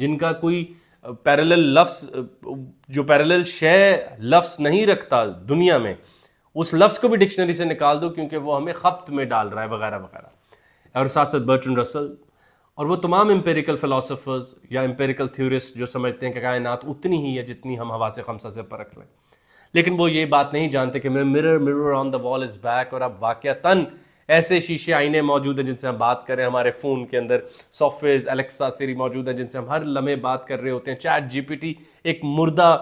جن کا کوئی پیرالل لفظ، جو پیرالل شے لفظ نہیں رکھتا دنیا میں، اس لفظ کو بھی ڈکشنری سے نکال دو کیونکہ وہ ہمیں خبط میں ڈال رہا ہے وغیرہ وغیرہ. اور ساتھ ساتھ برٹرنڈ رسل اور وہ تمام امپیریکل فلاسفرز یا امپیریکل تھیورسٹ جو سمجھتے ہیں کہ کائنات اتنی ہی ہے جتنی ہم حواس خمسہ سے پرکھ لیں، لیکن وہ یہ بات نہیں جانتے کہ mirror on the wall is back. اور اب واقعتاً ایسے شیشے آئینے موجود ہیں جن سے ہم بات کر رہے ہیں، ہمارے فون کے اندر سافٹ ویئرز الیکسا سری موجود ہیں جن سے ہم ہر لمحے بات کر رہے ہوتے ہیں. چیٹ جی پی ٹی ایک مردہ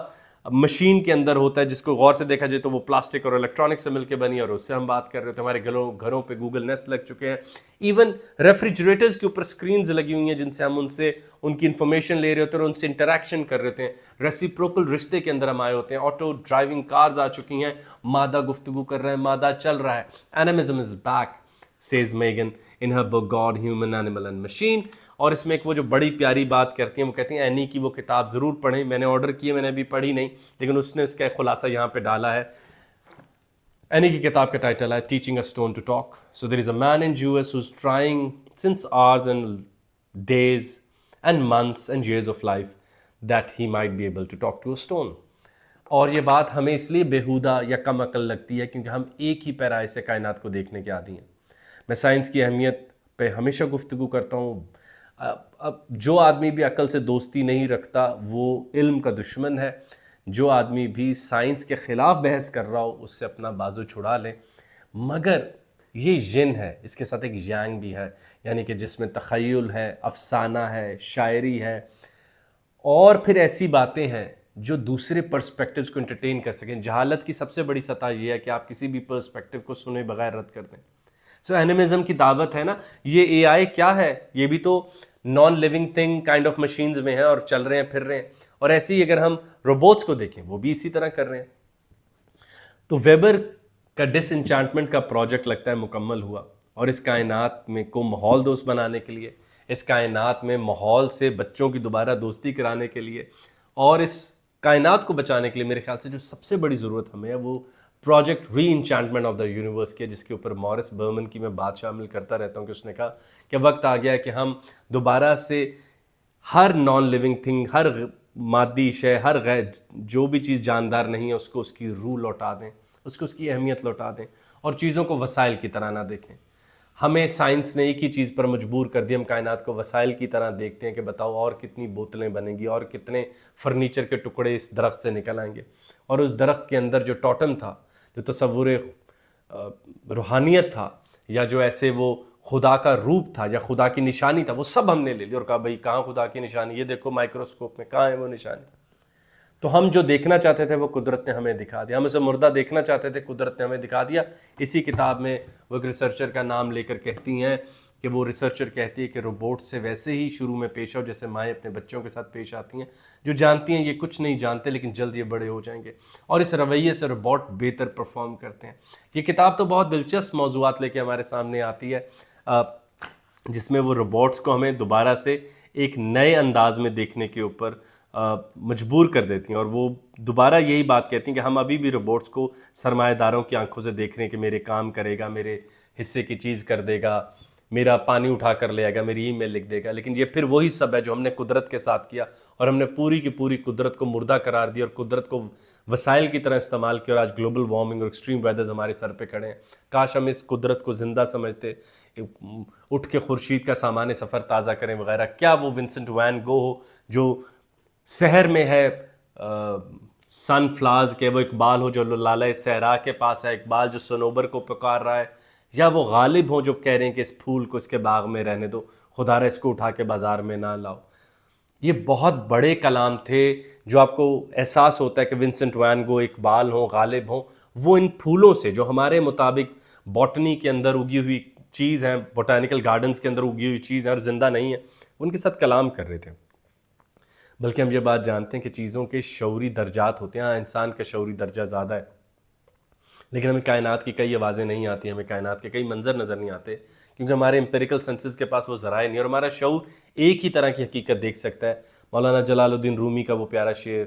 مشین کے اندر ہوتا ہے جس کو غور سے دیکھا جائے تو وہ پلاسٹک اور الیکٹرانک سے مل کے بنی اور اس سے ہم بات کر رہے ہوتے ہیں. ہمارے گھروں پہ گوگل نیسٹ لگ چکے ہیں، ایون ریفریجریٹرز کے اوپر سکرینز لگی ہوئی ہیں جن سے ہم ان کی انفارمیشن لے رہے ہوتے ہیں اور ان سے انٹریکشن کر رہے ہوتے ہیں. ریسیپروکل رشتے کے اندر ہم آئے ہوتے ہیں. آٹو ڈرائیونگ کارز آ چکی ہیں، مادہ گفتگو کر رہے ہیں، مادہ چل رہا ہے. Animism is back says Megan in her book God, Human, Animal and Machine. اور اس میں ایک وہ جو بڑی پیاری بات کرتی ہیں، وہ کہتی ہیں اینی کی وہ کتاب ضرور پڑھیں. میں نے آرڈر کی ہے، میں نے ابھی پڑھی نہیں، لیکن اس نے اس کا ایک خلاصہ یہاں پہ ڈالا ہے. اینی کی کتاب کا ٹائٹل ہے Teaching a Stone to Talk. So there is a man in US who's trying since hours and days and months and years of life that he might be able to talk to a stone. اور یہ بات ہمیں اس لیے بیہودہ یا کم عقل لگتی ہے کیونکہ ہم ایک ہی پیرائے سے کائنات کو دیکھنے کے عادی ہیں. میں سائنس کی اہمیت پہ ہمیشہ گفتگو کرتا ہوں. اب جو آدمی بھی عقل سے دوستی نہیں رکھتا وہ علم کا دشمن ہے. جو آدمی بھی سائنس کے خلاف بحث کر رہا ہو اس سے اپنا بازو چھڑا لیں. مگر یہ ین ہے، اس کے ساتھ ایک یانگ بھی ہے، یعنی کہ جس میں تخیل ہے، افسانہ ہے، شاعری ہے، اور پھر ایسی باتیں ہیں جو دوسرے پرسپیکٹیوز کو انٹرٹین کر سکیں. جہالت کی سب سے بڑی سطح یہ ہے کہ آپ کسی بھی پرسپیکٹیو کو سنے بغیر رد کر دیں. سو اینیمزم کی دعوت ہے نا، یہ اے آئی کیا ہے؟ یہ بھی تو non living thing kind of machines میں ہیں اور چل رہے ہیں پھر رہے ہیں. اور ایسے ہی اگر ہم روبوٹس کو دیکھیں وہ بھی اسی طرح کر رہے ہیں. تو ویبر کا ڈس انچانٹمنٹ کا پروجیکٹ لگتا ہے مکمل ہوا، اور اس کائنات میں کو ماحول دوست بنانے کے لیے، اس کائنات میں ماحول سے بچوں کی دوبارہ دوستی کرانے کے لیے، اور اس کائنات کو بچانے کے لیے میرے خیال سے جو سب سے بڑی ضرورت ہمیں ہے وہ project re enchantment of the universe کی ہے، جس کے اوپر مورس برمن کی میں بات شامل کرتا رہتا ہوں کہ اس نے کہا کہ وقت آ گیا ہے کہ ہم دوبارہ سے ہر نان لیونگ تھنگ، ہر مادی شے، ہر جو بھی چیز جاندار نہیں ہے اس کو اس کی روح لوٹا دیں، اس کو اس کی اہمیت لوٹا دیں، اور چیزوں کو وسائل کی طرح نہ دیکھیں. ہمیں سائنس نے ایک ہی چیز پر مجبور کر دیا، ہم کائنات کو وسائل کی طرح دیکھتے ہیں کہ بتاؤ اور کتنی بوتلیں بنیں گی اور کتنے فرنیچر کے ٹکڑے اس درخت سے نکل آئیں گے. اور اس درخت کے اندر جو ٹوٹم تھا، جو تصور روحانیت تھا، یا جو ایسے وہ خدا کا روپ تھا یا خدا کی نشانی تھا، وہ سب ہم نے لے لی اور کہا بھئی کہاں خدا کی نشانی؟ یہ دیکھو مائکروسکوپ میں کہاں ہے وہ نشانی. تو ہم جو دیکھنا چاہتے تھے وہ قدرت نے ہمیں دکھا دیا. ہم اسے مردہ دیکھنا چاہتے تھے، قدرت نے ہمیں دکھا دیا. اسی کتاب میں وہ ایک ریسرچر کا نام لے کر کہتی ہیں کہ وہ ریسرچر کہتی ہے کہ روبوٹ سے ویسے ہی شروع میں پیش آؤ جیسے مائیں اپنے بچوں کے ساتھ پیش آتی ہیں، جو جانتی ہیں یہ کچھ نہیں جانتے لیکن جلد یہ بڑے ہو جائیں گے، اور اس رویے سے روبوٹ بہتر پرفارم کرتے ہیں. یہ کتاب تو بہت دلچسپ موضوعات لے کے ہمارے سامنے آتی ہے، جس میں وہ روبوٹس کو ہمیں دوبارہ سے ایک نئے انداز میں دیکھنے کے اوپر مجبور کر دیتی ہیں. اور وہ دوبارہ یہی بات کہتی ہیں کہ ہم ابھی بھی روبوٹس کو سرمایہ داروں کی آنکھوں سے دیکھ رہے ہیں کہ میرے کام کرے گا، میرے حصے کی چیز کر دے گا، میرا پانی اٹھا کر لے آئے گا، میری ای میل لکھ دے گا. لیکن یہ پھر وہی سب ہے جو ہم نے قدرت کے ساتھ کیا، اور ہم نے پوری کی پوری قدرت کو مردہ قرار دیا اور قدرت کو وسائل کی طرح استعمال کیا، اور آج گلوبل وارمنگ اور ایکسٹریم ویدرز ہمارے سر پہ کھڑے ہیں. کاش ہم اس قدرت کو زندہ سمجھتے، اٹھ کے خورشید کا سامان سفر تازہ کریں وغیرہ. کیا وہ ونسنٹ وین گو ہو جو سحر میں ہے، سن فلاز کے وہ اقبال ہو جو لالہ صحرا کے پاس ہے، اقبال جو صنوبر کو پکار رہا ہے، یا وہ غالب ہوں جو کہہ رہے ہیں کہ اس پھول کو اس کے باغ میں رہنے دو، خدا را اس کو اٹھا کے بازار میں نہ لاؤ. یہ بہت بڑے کلام تھے جو آپ کو احساس ہوتا ہے کہ ونسنٹ وین گو، اقبال ہوں، غالب ہوں، وہ ان پھولوں سے جو ہمارے مطابق باٹنی کے اندر اگی ہوئی چیز ہیں، بوٹینیکل گارڈنز کے اندر اگی ہوئی چیز ہیں اور زندہ نہیں ہیں، ان کے ساتھ کلام کر رہے تھے. بلکہ ہم یہ بات جانتے ہیں کہ چیزوں کے شعوری درجات ہوتے ہیں. ہاں انسان کا شعوری درجہ زیادہ ہے، لیکن ہمیں کائنات کی کئی آوازیں نہیں آتی، ہمیں کائنات کے کئی منظر نظر نہیں آتے، کیونکہ ہمارے امپیریکل سینسز کے پاس وہ ذرائع نہیں، اور ہمارا شعور ایک ہی طرح کی حقیقت دیکھ سکتا ہے. مولانا جلال الدین رومی کا وہ پیارا شعر،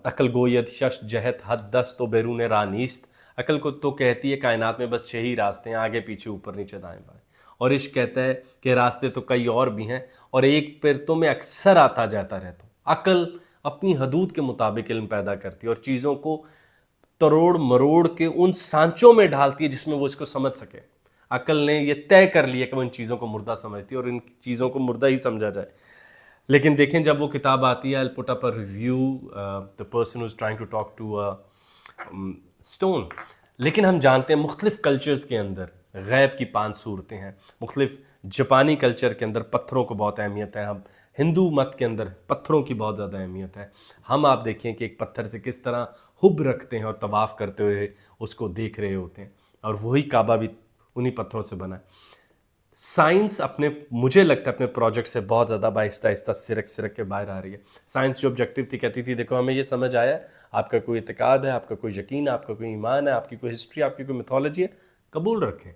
عقل گوید شش جہت حد دست و بیرون راہ نیست. عقل کو تو کہتی ہے کائنات میں بس 6 ہی راستے ہیں، آگے پیچھے اوپر نیچے دائیں بائیں. اور عشق کہتا ہے کہ راستے تو کئی اور بھی ہیں اور ایک پر تو میں اکثر آتا جاتا رہتا ہوں۔ عقل اپنی حدود کے مطابق علم پیدا کرتی ہے اور چیزوں کو تروڑ مروڑ کے ان سانچوں میں ڈالتی ہے جس میں وہ اس کو سمجھ سکے۔ عقل نے یہ طے کر لیا کہ وہ ان چیزوں کو مردہ سمجھتی ہے اور ان چیزوں کو مردہ ہی سمجھا جائے۔ لیکن دیکھیں جب وہ کتاب آتی ہے I'll put up a review the person who's trying to talk to a stone، لیکن ہم جانتے ہیں مختلف کلچرز کے اندر غیب کی 5 صورتیں ہیں۔ مختلف جاپانی کلچر کے اندر پتھروں کو بہت اہمیت ہے، ہم ہندو مت کے اندر پتھروں کی بہت زیادہ اہمیت ہے۔ ہم آپ دیکھیں کہ ایک پتھر سے کس طرح حب رکھتے ہیں اور طواف کرتے ہوئے اس کو دیکھ رہے ہوتے ہیں، اور وہی کعبہ بھی انہی پتھروں سے بنا ہے۔ سائنس مجھے لگتا ہے اپنے پروجیکٹ سے بہت زیادہ آہستہ آہستہ سرک کے باہر آ رہی ہے۔ سائنس جو آبجیکٹو تھی کہتی تھی دیکھو ہمیں یہ سمجھ آیا ہے، آپ کا کوئی اعتقاد ہے، آپ کا کوئی یقین ہے، آپ کا کوئی ایمان ہے، آپ کی کوئی ہسٹری، آپ کی کوئی میتھولوجی ہے، قبول رکھیں۔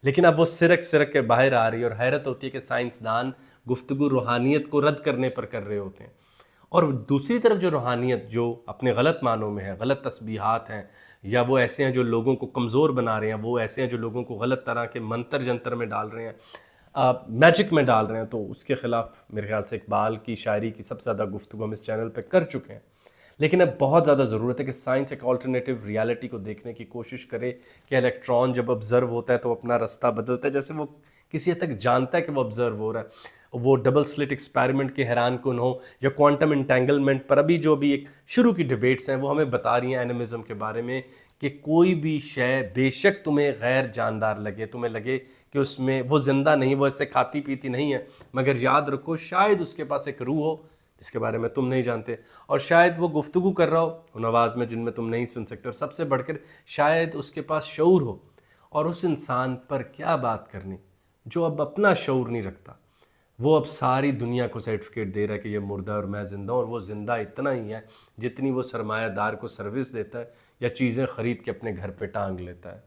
لیکن اب وہ سرک کے باہر آ رہی ہے اور حیرت ہوتی ہے کہ سائنسدان گفتگو روحانیت کو رد کرنے پر کر رہے ہوتے ہیں، اور دوسری طرف جو روحانیت جو اپنے غلط معنوں میں ہے، غلط تسبیحات ہیں، یا وہ ایسے ہیں جو لوگوں کو کمزور بنا رہے ہیں، وہ ایسے ہیں جو لوگوں کو غلط طرح کے منتر جنتر میں ڈال رہے ہیں، میجک میں ڈال رہے ہیں، تو اس کے خلاف میرے خیال سے اقبال کی شاعری کی سب سے زیادہ گفتگو ہم اس چینل پہ کر چکے ہیں۔ لیکن اب بہت زیادہ ضرورت ہے کہ سائنس ایک آلٹرنیٹیو ریالٹی کو دیکھنے کی کوشش کرے کہ الیکٹران جب آبزرو ہوتا ہے تو اپنا رستہ بدلتا ہے، جیسے وہ کسی حد تک جانتا ہے کہ وہ آبزرو ہو رہا ہے۔ وہ ڈبل سلٹ ایکسپیریمنٹ کے حیران کن ہو یا کوانٹم انٹینگلمنٹ پر ابھی جو بھی ایک شروع کی ڈیبیٹس ہیں وہ ہمیں بتا رہی ہیں اینیمزم کے بارے میں کہ کوئی بھی شے بے شک تمہیں غیر جاندار لگے، تمہیں لگے کہ اس میں وہ زندہ نہیں، وہ اس سے کھاتی پیتی نہیں ہے، مگر یاد رکھو شاید اس کے پاس ایک روح ہو جس کے بارے میں تم نہیں جانتے، اور شاید وہ گفتگو کر رہا ہو ان آواز میں جن میں تم نہیں سن سکتے، اور سب سے بڑھ کر شاید اس کے پاس شعور ہو، اور اس انسان پر کیا بات کرنی جو اب اپنا شعور نہیں رکھتا، وہ اب ساری دنیا کو سرٹیفکیٹ دے رہا ہے کہ یہ مردہ اور میں زندہ ہوں، اور وہ زندہ اتنا ہی ہے جتنی وہ سرمایہ دار کو سروس دیتا ہے یا چیزیں خرید کے اپنے گھر پہ ٹانگ لیتا ہے۔